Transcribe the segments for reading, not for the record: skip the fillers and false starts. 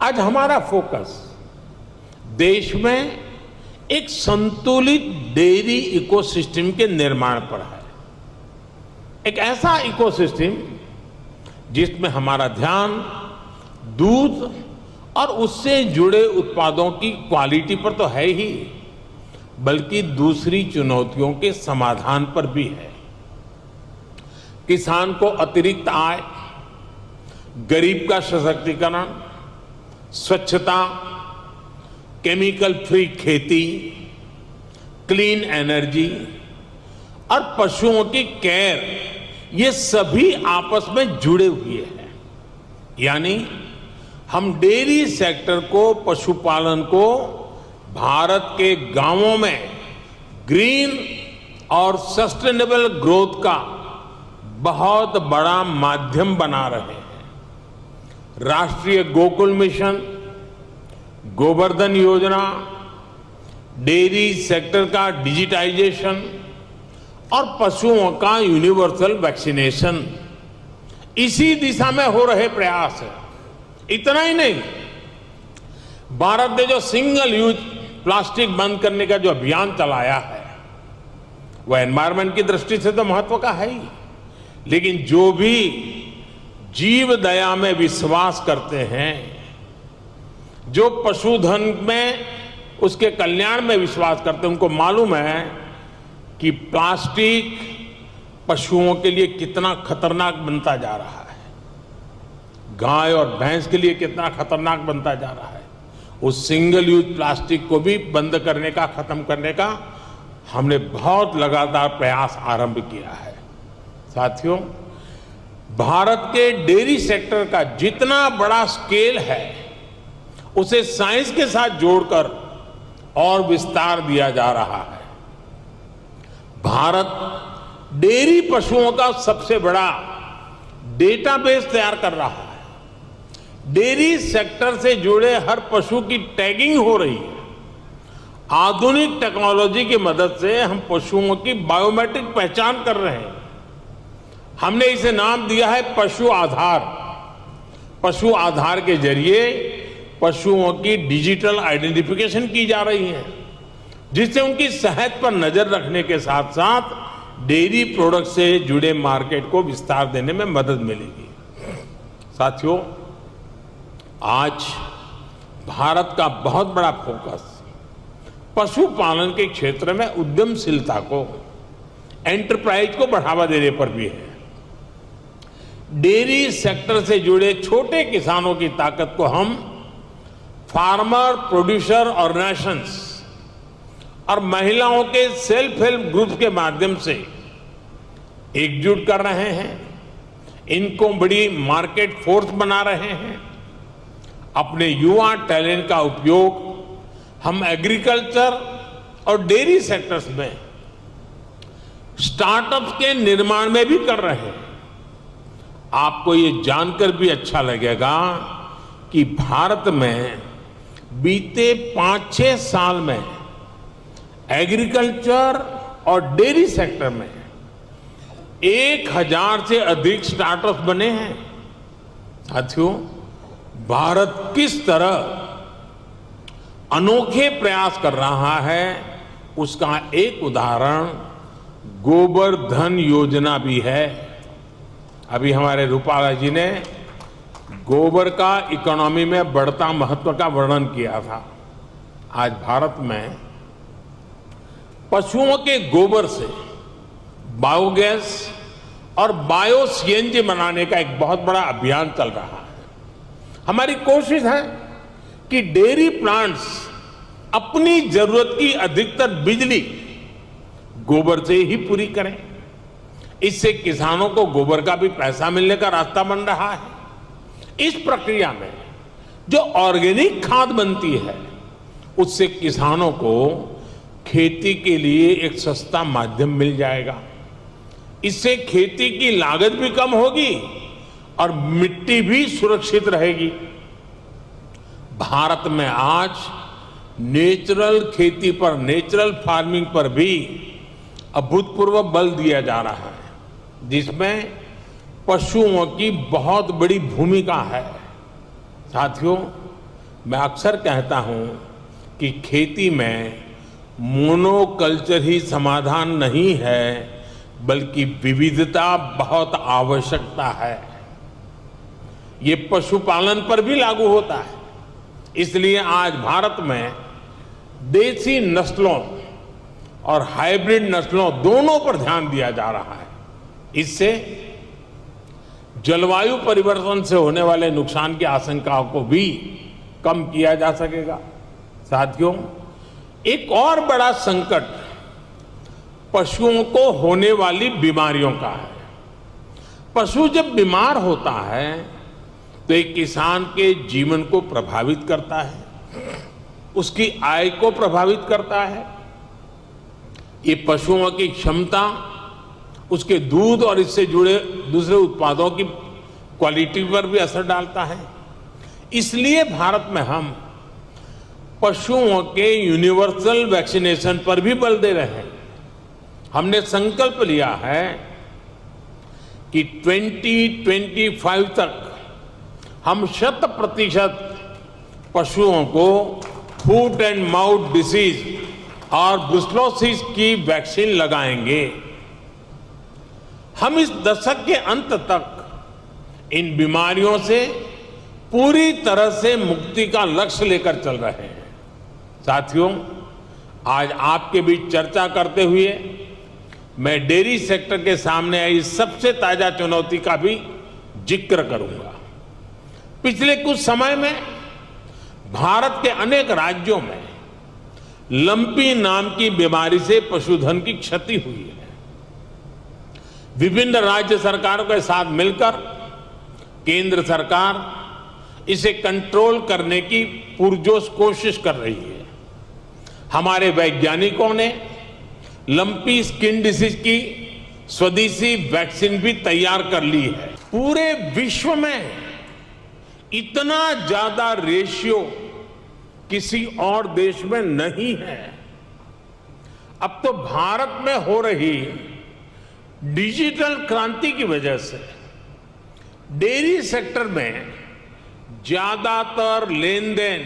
आज हमारा फोकस देश में एक संतुलित डेयरी इकोसिस्टम के निर्माण पर है। एक ऐसा इकोसिस्टम जिसमें हमारा ध्यान दूध और उससे जुड़े उत्पादों की क्वालिटी पर तो है ही, बल्कि दूसरी चुनौतियों के समाधान पर भी है। किसान को अतिरिक्त आय, गरीब का सशक्तिकरण, स्वच्छता, केमिकल फ्री खेती, क्लीन एनर्जी और पशुओं की केयर, ये सभी आपस में जुड़े हुए हैं। यानी हम डेयरी सेक्टर को, पशुपालन को भारत के गांवों में ग्रीन और सस्टेनेबल ग्रोथ का बहुत बड़ा माध्यम बना रहे हैं। राष्ट्रीय गोकुल मिशन, गोवर्धन योजना, डेयरी सेक्टर का डिजिटाइजेशन और पशुओं का यूनिवर्सल वैक्सीनेशन, इसी दिशा में हो रहे प्रयास है। इतना ही नहीं, भारत ने जो सिंगल यूज प्लास्टिक बंद करने का जो अभियान चलाया है, वह एनवायरमेंट की दृष्टि से तो महत्व का है ही, लेकिन जो भी जीव दया में विश्वास करते हैं, जो पशुधन में, उसके कल्याण में विश्वास करते हैं, उनको मालूम है कि प्लास्टिक पशुओं के लिए कितना खतरनाक बनता जा रहा है, गाय और भैंस के लिए कितना खतरनाक बनता जा रहा है। उस सिंगल यूज प्लास्टिक को भी बंद करने का, खत्म करने का हमने बहुत लगातार प्रयास आरंभ किया है। साथियों, भारत के डेयरी सेक्टर का जितना बड़ा स्केल है, उसे साइंस के साथ जोड़कर और विस्तार दिया जा रहा है। भारत डेयरी पशुओं का सबसे बड़ा डेटाबेस तैयार कर रहा है। डेयरी सेक्टर से जुड़े हर पशु की टैगिंग हो रही है। आधुनिक टेक्नोलॉजी की मदद से हम पशुओं की बायोमेट्रिक पहचान कर रहे हैं। हमने इसे नाम दिया है पशु आधार। पशु आधार के जरिए पशुओं की डिजिटल आइडेंटिफिकेशन की जा रही है, जिससे उनकी सेहत पर नजर रखने के साथ साथ डेयरी प्रोडक्ट से जुड़े मार्केट को विस्तार देने में मदद मिलेगी। साथियों, आज भारत का बहुत बड़ा फोकस पशुपालन के क्षेत्र में उद्यमशीलता को, एंटरप्राइज को बढ़ावा देने पर भी है। डेयरी सेक्टर से जुड़े छोटे किसानों की ताकत को हम फार्मर प्रोड्यूसर ऑर्गेनाइजेशंस और महिलाओं के सेल्फ हेल्प ग्रुप के माध्यम से एकजुट कर रहे हैं। इनको बड़ी मार्केट फोर्स बना रहे हैं। अपने युवा टैलेंट का उपयोग हम एग्रीकल्चर और डेयरी सेक्टर्स में स्टार्टअप्स के निर्माण में भी कर रहे हैं। आपको ये जानकर भी अच्छा लगेगा कि भारत में बीते 5-6 साल में एग्रीकल्चर और डेयरी सेक्टर में 1000 से अधिक स्टार्टअप्स बने हैं। साथियों, भारत किस तरह अनोखे प्रयास कर रहा है, उसका एक उदाहरण गोवर्धन योजना भी है। अभी हमारे रूपाला जी ने गोबर का इकोनॉमी में बढ़ता महत्व का वर्णन किया था। आज भारत में पशुओं के गोबर से बायोगैस और बायो सीएनजी बनाने का एक बहुत बड़ा अभियान चल रहा है। हमारी कोशिश है कि डेयरी प्लांट्स अपनी जरूरत की अधिकतर बिजली गोबर से ही पूरी करें। इससे किसानों को गोबर का भी पैसा मिलने का रास्ता बन रहा है। इस प्रक्रिया में जो ऑर्गेनिक खाद बनती है, उससे किसानों को खेती के लिए एक सस्ता माध्यम मिल जाएगा। इससे खेती की लागत भी कम होगी और मिट्टी भी सुरक्षित रहेगी। भारत में आज नेचुरल खेती पर, नेचुरल फार्मिंग पर भी अभूतपूर्व बल दिया जा रहा है, जिसमें पशुओं की बहुत बड़ी भूमिका है। साथियों, मैं अक्सर कहता हूं कि खेती में मोनोकल्चर ही समाधान नहीं है, बल्कि विविधता बहुत आवश्यकता है। ये पशुपालन पर भी लागू होता है। इसलिए आज भारत में देसी नस्लों और हाइब्रिड नस्लों दोनों पर ध्यान दिया जा रहा है। इससे जलवायु परिवर्तन से होने वाले नुकसान की आशंकाओं को भी कम किया जा सकेगा। साथियों, एक और बड़ा संकट पशुओं को होने वाली बीमारियों का है। पशु जब बीमार होता है तो एक किसान के जीवन को प्रभावित करता है, उसकी आय को प्रभावित करता है। ये पशुओं की क्षमता, उसके दूध और इससे जुड़े दूसरे उत्पादों की क्वालिटी पर भी असर डालता है। इसलिए भारत में हम पशुओं के यूनिवर्सल वैक्सीनेशन पर भी बल दे रहे हैं। हमने संकल्प लिया है कि 2025 तक हम 100% पशुओं को फूट एंड माउथ डिसीज और ब्रुसेलोसिस की वैक्सीन लगाएंगे। हम इस दशक के अंत तक इन बीमारियों से पूरी तरह से मुक्ति का लक्ष्य लेकर चल रहे हैं। साथियों, आज आपके बीच चर्चा करते हुए मैं डेयरी सेक्टर के सामने आई सबसे ताजा चुनौती का भी जिक्र करूंगा। पिछले कुछ समय में भारत के अनेक राज्यों में लंपी नाम की बीमारी से पशुधन की क्षति हुई है। विभिन्न राज्य सरकारों के साथ मिलकर केंद्र सरकार इसे कंट्रोल करने की पुरजोश कोशिश कर रही है। हमारे वैज्ञानिकों ने लंपी स्किन डिसीज की स्वदेशी वैक्सीन भी तैयार कर ली है। पूरे विश्व में इतना ज्यादा रेशियो किसी और देश में नहीं है। अब तो भारत में हो रही डिजिटल क्रांति की वजह से डेयरी सेक्टर में ज्यादातर लेन देन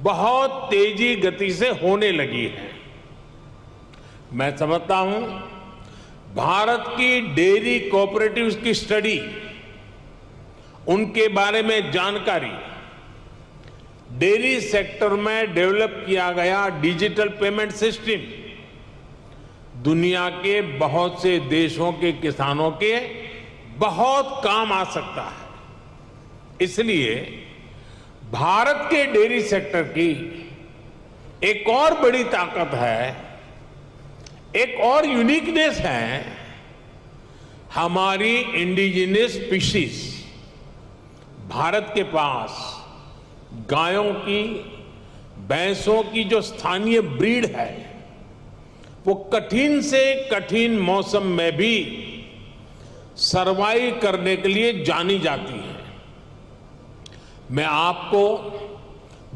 बहुत तेजी गति से होने लगी है। मैं समझता हूं भारत की डेयरी कोऑपरेटिव्स की स्टडी, उनके बारे में जानकारी, डेयरी सेक्टर में डेवलप किया गया डिजिटल पेमेंट सिस्टम दुनिया के बहुत से देशों के किसानों के बहुत काम आ सकता है। इसलिए भारत के डेयरी सेक्टर की एक और बड़ी ताकत है, एक और यूनिकनेस है, हमारी इंडिजिनस स्पीशीज। भारत के पास गायों की, भैंसों की जो स्थानीय ब्रीड है, वो कठिन से कठिन मौसम में भी सरवाइव करने के लिए जानी जाती है। मैं आपको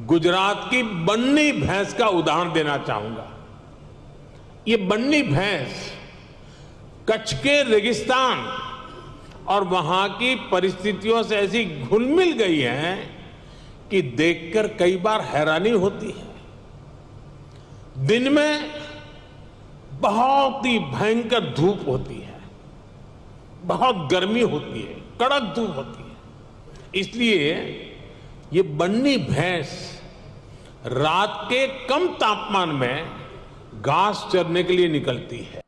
गुजरात की बन्नी भैंस का उदाहरण देना चाहूंगा। ये बन्नी भैंस कच्छ के रेगिस्तान और वहां की परिस्थितियों से ऐसी घुल मिल गई है कि देखकर कई बार हैरानी होती है। दिन में बहुत ही भयंकर धूप होती है, बहुत गर्मी होती है, कड़क धूप होती है। इसलिए ये बन्नी भैंस रात के कम तापमान में घास चरने के लिए निकलती है।